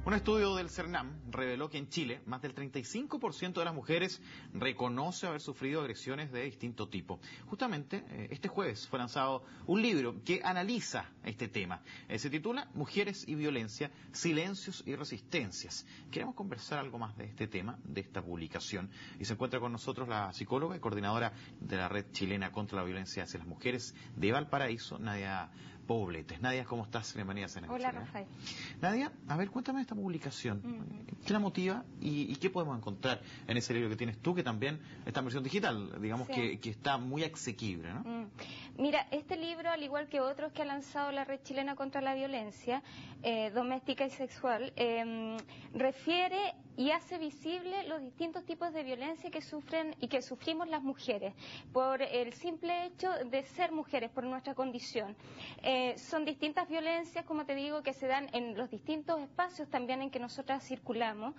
Un estudio del CERNAM reveló que en Chile más del 35% de las mujeres reconoce haber sufrido agresiones de distinto tipo. Justamente este jueves fue lanzado un libro que analiza este tema. Se titula Mujeres y Violencia, Silencios y Resistencias. Queremos conversar algo más de este tema, de esta publicación. Y se encuentra con nosotros la psicóloga y coordinadora de la Red Chilena contra la Violencia hacia las Mujeres de Valparaíso, Nadia Pobletes. Nadia, ¿cómo estás? Bienvenida a CNN. Hola, Rafael. Nadia, a ver, cuéntame esta publicación. ¿Qué la motiva y qué podemos encontrar en ese libro que tienes tú, que también está en versión digital, digamos que está muy asequible, ¿no? Mira, este libro, al igual que otros que ha lanzado la Red Chilena contra la Violencia Doméstica y Sexual, refiere y hace visible los distintos tipos de violencia que sufren y que sufrimos las mujeres por el simple hecho de ser mujeres, por nuestra condición. Son distintas violencias, como te digo, que se dan en los distintos espacios también en que nosotras circulamos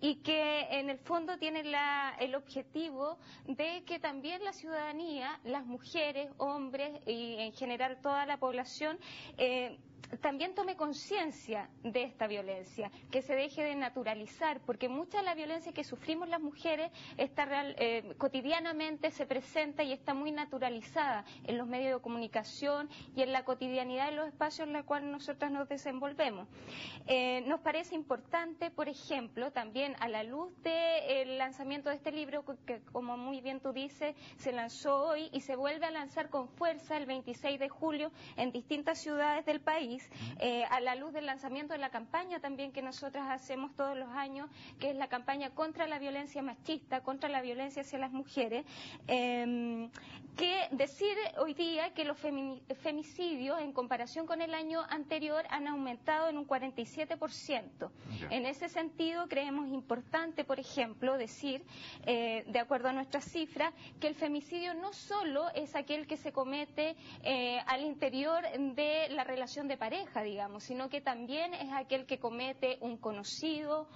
y que en el fondo tienen el objetivo de que también la ciudadanía, las mujeres, hombres y en general toda la población también tome conciencia de esta violencia, que se deje de naturalizar, porque mucha de la violencia que sufrimos las mujeres está cotidianamente se presenta y está muy naturalizada en los medios de comunicación y en la cotidianidad de los espacios en los cuales nosotras nos desenvolvemos. Nos parece importante, por ejemplo, también a la luz del lanzamiento de este libro, que como muy bien tú dices, se lanzó hoy y se vuelve a lanzar con fuerza el 26 de julio en distintas ciudades del país, a la luz del lanzamiento de la campaña también que nosotras hacemos todos los años, que es la campaña contra la violencia machista, contra la violencia hacia las mujeres, que decir hoy día que los femicidios en comparación con el año anterior han aumentado en un 47%. En ese sentido creemos importante, por ejemplo, decir, de acuerdo a nuestras cifras, que el femicidio no solo es aquel que se comete al interior de la relación de pareja, digamos, sino que también es aquel que comete un conocido,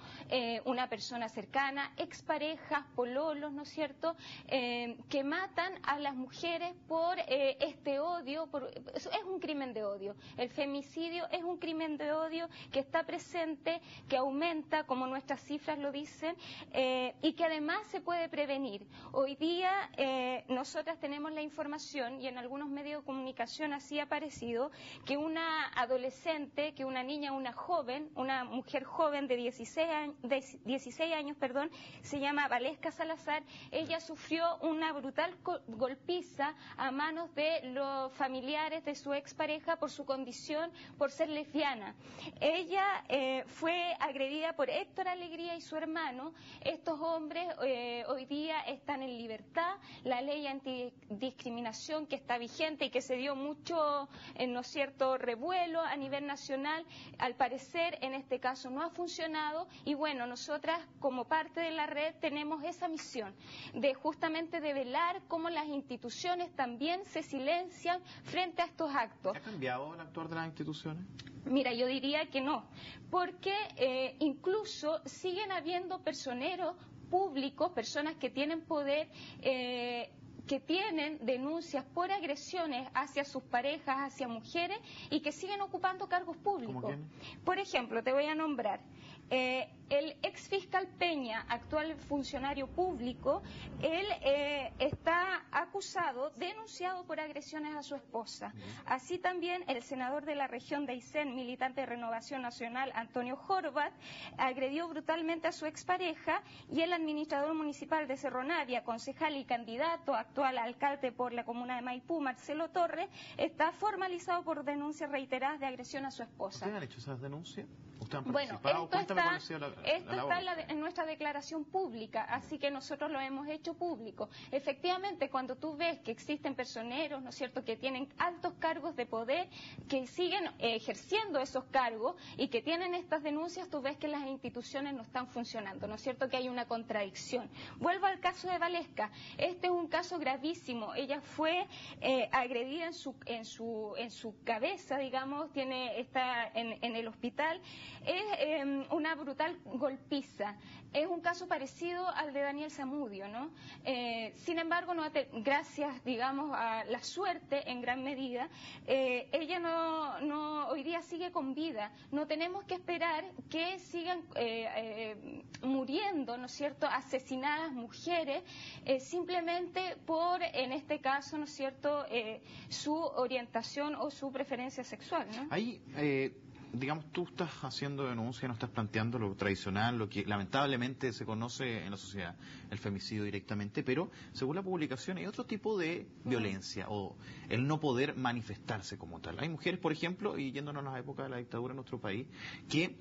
una persona cercana, exparejas, pololos, ¿no es cierto?, que matan a las mujeres por este odio, es un crimen de odio. El femicidio es un crimen de odio que está presente, que aumenta, como nuestras cifras lo dicen, y que además se puede prevenir. Hoy día nosotras tenemos la información, y en algunos medios de comunicación así ha aparecido, que una adolescente, que una niña, una joven, una mujer joven de 16 años, se llama Valesca Salazar. Ella sufrió una brutal golpiza a manos de los familiares de su expareja por su condición, por ser lesbiana. Ella fue agredida por Héctor Alegría y su hermano. Estos hombres hoy día están en libertad. La ley antidiscriminación que está vigente y que se dio mucho, ¿no es cierto?, revuelo a nivel nacional, al parecer en este caso no ha funcionado, y bueno, nosotras como parte de la red tenemos esa misión de justamente de velar cómo las instituciones también se silencian frente a estos actos. ¿Ha cambiado el actuar de las instituciones? Mira, yo diría que no, porque incluso siguen habiendo personeros públicos, personas que tienen poder, que tienen denuncias por agresiones hacia sus parejas, hacia mujeres, y que siguen ocupando cargos públicos. ¿Cómo quién? Por ejemplo, te voy a nombrar el ex fiscal Peña, actual funcionario público. Él está acusado, denunciado por agresiones a su esposa. Así también el senador de la región de Aysén, militante de Renovación Nacional, Antonio Horvat, agredió brutalmente a su expareja, y el administrador municipal de Cerro Navia, concejal y candidato actual alcalde por la comuna de Maipú, Marcelo Torres, está formalizado por denuncias reiteradas de agresión a su esposa. ¿Ustedes han hecho esas denuncias? ¿Ustedes han Bueno, participado? esto está en nuestra declaración pública, así que nosotros lo hemos hecho público. Efectivamente, cuando tú ves que existen personeros, ¿no es cierto?, que tienen altos cargos de poder, que siguen ejerciendo esos cargos y que tienen estas denuncias, tú ves que las instituciones no están funcionando, ¿no es cierto?, que hay una contradicción. Vuelvo al caso de Valesca. Este es un caso gravísimo. Ella fue agredida en su cabeza, digamos, está en el hospital. Es una brutal golpiza. Es un caso parecido al de Daniel Zamudio, ¿no? Sin embargo, gracias, digamos, a la suerte en gran medida, ella hoy día sigue con vida. No tenemos que esperar que sigan muriendo, ¿no es cierto?, asesinadas mujeres simplemente por, en este caso, ¿no es cierto?, su orientación o su preferencia sexual, ¿no? Ahí, digamos, tú estás haciendo denuncia, no estás planteando lo tradicional, lo que lamentablemente se conoce en la sociedad, el femicidio directamente, pero según la publicación hay otro tipo de violencia o el no poder manifestarse como tal. Hay mujeres, por ejemplo, y yéndonos a la época de la dictadura en nuestro país, que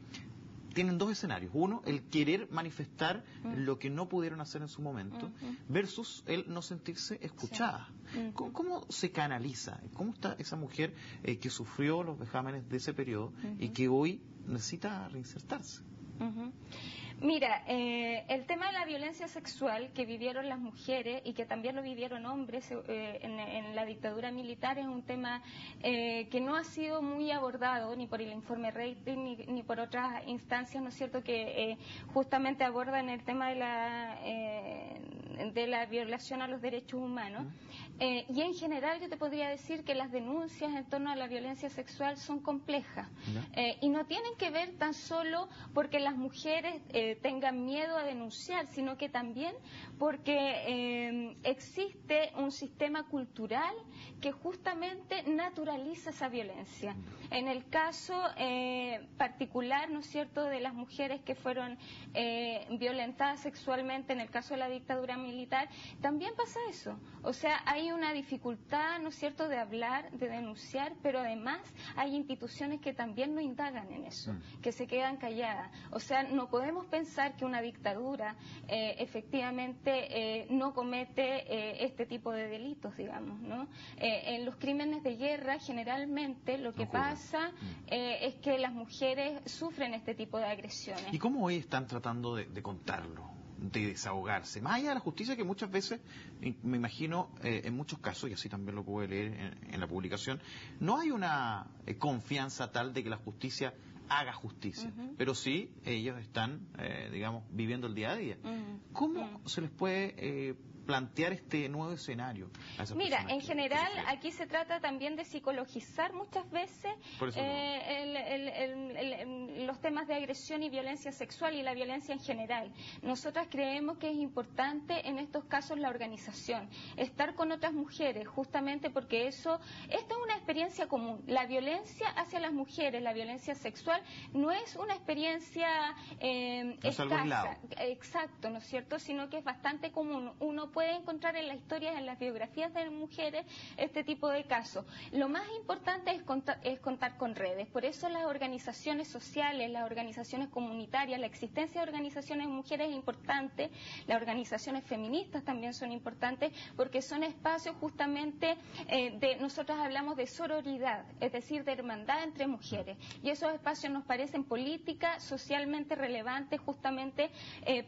tienen dos escenarios. Uno, el querer manifestar lo que no pudieron hacer en su momento, versus el no sentirse escuchada. Sí. ¿Cómo se canaliza? ¿Cómo está esa mujer que sufrió los vejámenes de ese periodo y que hoy necesita reinsertarse? Mira, el tema de la violencia sexual que vivieron las mujeres y que también lo vivieron hombres en la dictadura militar es un tema que no ha sido muy abordado ni por el informe Rating ni por otras instancias, ¿no es cierto?, que justamente abordan el tema de la violación a los derechos humanos. Y en general yo te podría decir que las denuncias en torno a la violencia sexual son complejas y no tienen que ver tan solo porque las mujeres tengan miedo a denunciar, sino que también porque existe un sistema cultural que justamente naturaliza esa violencia. En el caso particular, ¿no es cierto?, de las mujeres que fueron violentadas sexualmente en el caso de la dictadura militar, también pasa eso. O sea, hay una dificultad, ¿no es cierto?, de hablar, de denunciar, pero además hay instituciones que también no indagan en eso, que se quedan calladas. O sea, no podemos pensar que una dictadura efectivamente no comete este tipo de delitos, digamos, ¿no? En los crímenes de guerra generalmente lo que pasa es que las mujeres sufren este tipo de agresiones. ¿Y cómo hoy están tratando de contarlo, de desahogarse? Más allá de la justicia, que muchas veces, me imagino, en muchos casos, y así también lo pude leer en la publicación, no hay una confianza tal de que la justicia haga justicia, pero sí ellos están, digamos, viviendo el día a día. ¿Cómo se les puede plantear este nuevo escenario a esas Mira, personas en general aquí se trata también de psicologizar muchas veces los temas de agresión y violencia sexual y la violencia en general. Nosotras creemos que es importante en estos casos la organización, estar con otras mujeres, justamente porque esta es una experiencia común. La violencia hacia las mujeres, la violencia sexual, no es una experiencia escasa, exacto, ¿no es cierto?, sino que es bastante común. Uno puede encontrar en las historias, en las biografías de mujeres, este tipo de casos. Lo más importante es contar con redes. Por eso las organizaciones sociales, las organizaciones comunitarias, la existencia de organizaciones de mujeres es importante, las organizaciones feministas también son importantes, porque son espacios justamente nosotros hablamos de sororidad, es decir, de hermandad entre mujeres. Y esos espacios nos parecen políticas, socialmente relevantes, justamente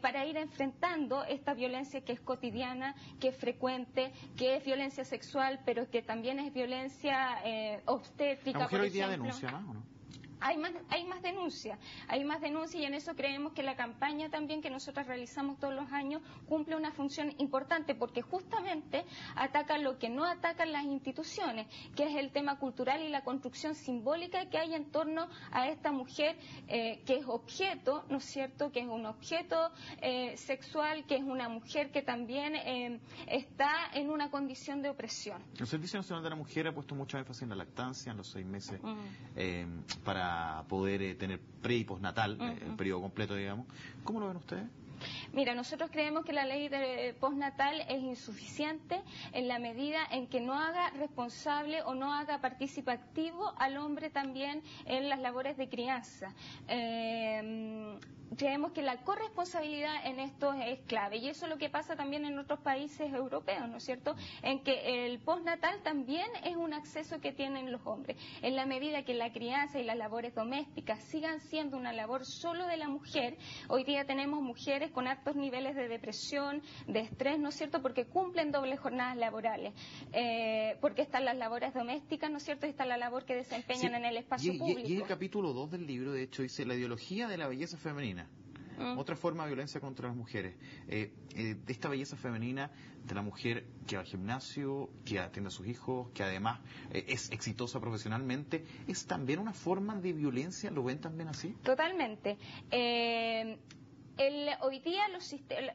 para ir enfrentando esta violencia que es cotidiana, que es frecuente, que es violencia sexual, pero que también es violencia obstétrica. ¿La mujer hoy día denuncia más o no? Hay más denuncia y en eso creemos que la campaña también que nosotros realizamos todos los años cumple una función importante porque justamente ataca lo que no atacan las instituciones, que es el tema cultural y la construcción simbólica que hay en torno a esta mujer que es objeto, ¿no es cierto?, que es un objeto sexual, que es una mujer que también está en una condición de opresión. El Servicio Nacional de la Mujer ha puesto mucho énfasis en la lactancia, en los 6 meses para poder tener pre y postnatal, el periodo completo, digamos. ¿Cómo lo ven ustedes? Mira, nosotros creemos que la ley de postnatal es insuficiente en la medida en que no haga responsable o no haga participativo al hombre también en las labores de crianza. Creemos que la corresponsabilidad en esto es clave y eso es lo que pasa también en otros países europeos, ¿no es cierto?, en que el postnatal también es un acceso que tienen los hombres. En la medida que la crianza y las labores domésticas sigan siendo una labor solo de la mujer, hoy día tenemos mujeres con altos niveles de depresión, de estrés, ¿no es cierto?, porque cumplen dobles jornadas laborales, porque están las labores domésticas, ¿no es cierto?, y está la labor que desempeñan en el espacio público. Y el capítulo 2 del libro, de hecho, dice la ideología de la belleza femenina. otra forma de violencia contra las mujeres. De esta belleza femenina de la mujer que va al gimnasio, que atiende a sus hijos, que además es exitosa profesionalmente, ¿es también una forma de violencia? ¿Lo ven también así? Totalmente. Hoy día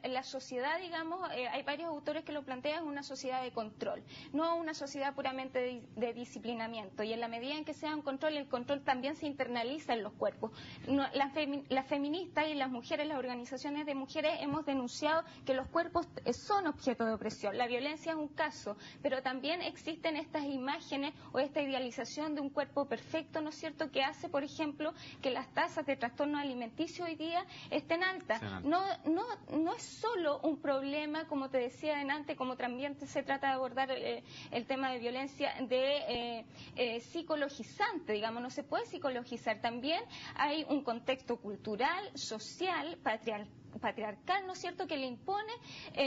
la sociedad, digamos, hay varios autores que lo plantean, es una sociedad de control, no una sociedad puramente de disciplinamiento. Y en la medida en que sea un control, el control también se internaliza en los cuerpos. Las feministas y las mujeres, las organizaciones de mujeres, hemos denunciado que los cuerpos son objeto de opresión. La violencia es un caso, pero también existen estas imágenes o esta idealización de un cuerpo perfecto, ¿no es cierto?, que hace, por ejemplo, que las tasas de trastorno alimenticio hoy día estén altas. No es solo un problema, como te decía antes, como también se trata de abordar el tema de violencia psicologizante, digamos, no se puede psicologizar. También hay un contexto cultural, social, patriarcal, ¿no es cierto?, que le impone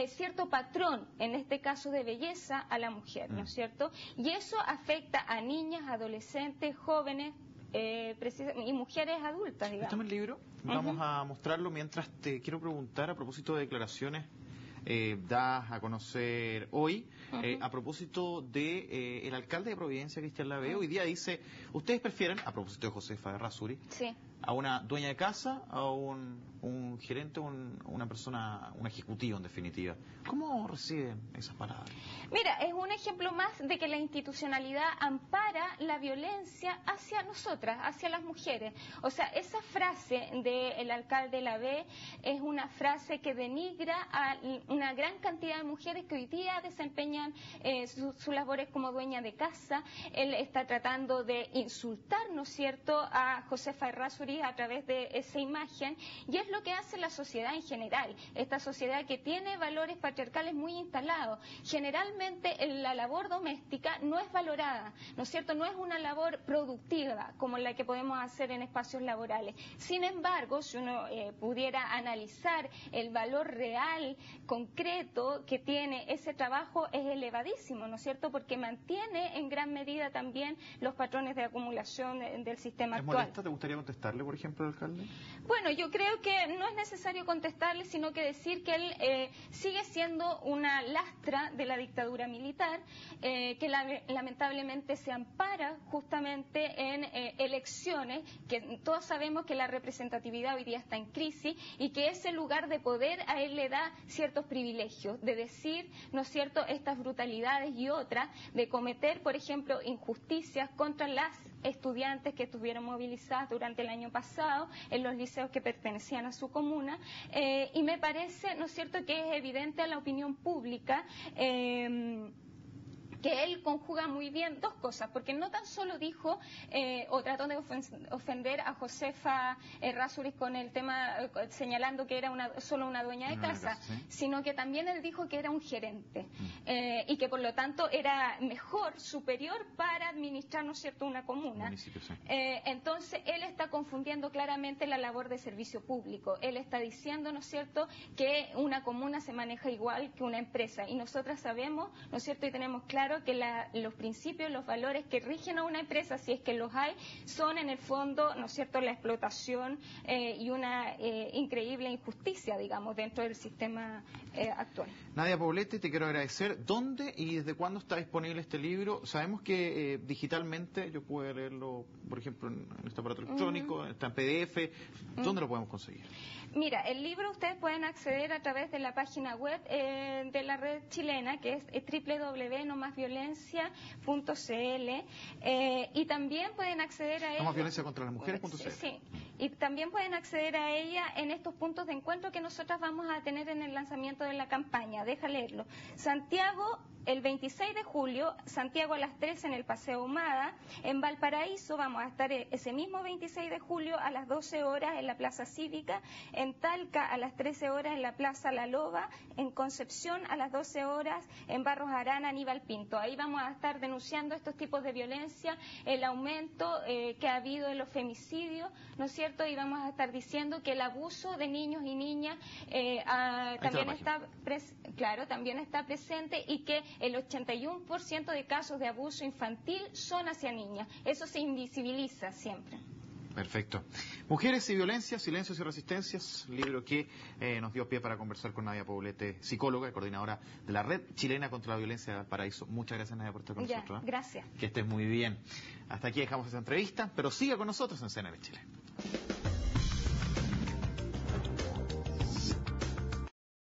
cierto patrón, en este caso de belleza, a la mujer, ¿no es cierto? Y eso afecta a niñas, adolescentes, jóvenes, y mujeres adultas, digamos. ¿Está en el libro? Vamos a mostrarlo. Mientras te quiero preguntar, a propósito de declaraciones dadas a conocer hoy, a propósito de el alcalde de Providencia, Cristian Laveo, hoy día dice, ustedes prefieren, a propósito de Josefa Errázuriz, sí, a una dueña de casa, a un gerente, una persona, un ejecutivo en definitiva. ¿Cómo reciben esas palabras? Mira, es un ejemplo más de que la institucionalidad ampara la violencia hacia nosotras, hacia las mujeres. O sea, esa frase del alcalde Laveo es una frase que denigra a una gran cantidad de mujeres que hoy día desempeñan sus labores como dueña de casa. Él está tratando de insultar, ¿no es cierto?, a Josefa Errázuriz a través de esa imagen, y es lo que hace la sociedad en general, esta sociedad que tiene valores patriarcales muy instalados. Generalmente la labor doméstica no es valorada, ¿no es cierto?, no es una labor productiva como la que podemos hacer en espacios laborales. Sin embargo, si uno pudiera analizar el valor real, concreto que tiene ese trabajo, es elevadísimo, ¿no es cierto?, porque mantiene en gran medida también los patrones de acumulación del sistema actual. ¿Es molesta? ¿Te gustaría contestarle, por ejemplo, al alcalde? Bueno, yo creo que no es necesario contestarle, sino que decir que él sigue siendo una lastra de la dictadura militar, que lamentablemente se ampara justamente en elecciones, que todos sabemos que la representatividad hoy día está en crisis y que ese lugar de poder a él le da ciertos privilegios, de decir, ¿no es cierto?, estas brutalidades y otras, de cometer, por ejemplo, injusticias contra las estudiantes que estuvieron movilizadas durante el año pasado en los liceos que pertenecían a su comuna, y me parece, ¿no es cierto?, que es evidente a la opinión pública que él conjuga muy bien dos cosas, porque no tan solo dijo o trató de ofender a Josefa Errázuriz con el tema señalando que era solo una dueña de casa, sino que también él dijo que era un gerente y que por lo tanto era mejor, superior para administrar, ¿no es cierto?, una comuna. Entonces él está confundiendo claramente la labor de servicio público. Él está diciendo, ¿no es cierto?, que una comuna se maneja igual que una empresa, y nosotras sabemos, ¿no es cierto?, y tenemos claro que los principios, los valores que rigen a una empresa, si es que los hay, son en el fondo, ¿no es cierto?, la explotación y una increíble injusticia, digamos, dentro del sistema actual. Nadia Poblete, te quiero agradecer. ¿Dónde y desde cuándo está disponible este libro? Sabemos que digitalmente yo puedo leerlo, por ejemplo, en este aparato electrónico, está en PDF. ¿Dónde lo podemos conseguir? Mira, el libro ustedes pueden acceder a través de la página web de la red chilena, que es www.nomasviolencia.cl, y también pueden acceder a ella. nomasviolenciacontralasmujeres.cl. Sí, y también pueden acceder a ella en estos puntos de encuentro que nosotras vamos a tener en el lanzamiento de la campaña. Deja leerlo. Santiago, el 26 de julio, Santiago a las 3 en el Paseo Ahumada. En Valparaíso vamos a estar ese mismo 26 de julio a las 12 horas en la Plaza Cívica. En Talca a las 13 horas en la Plaza La Loba. En Concepción a las 12 horas en Barros Arana, Aníbal Pinto. Ahí vamos a estar denunciando estos tipos de violencia, el aumento que ha habido en los femicidios, ¿no es cierto? Y vamos a estar diciendo que el abuso de niños y niñas también está presente, y que el 81% de casos de abuso infantil son hacia niñas. Eso se invisibiliza siempre. Perfecto. Mujeres y violencia, silencios y resistencias, libro que nos dio pie para conversar con Nadia Poblete, psicóloga y coordinadora de la Red Chilena contra la Violencia de Valparaíso. Muchas gracias, Nadia, por estar con nosotros. Gracias. Que estés muy bien. Hasta aquí dejamos esta entrevista, pero siga con nosotros en CNN Chile.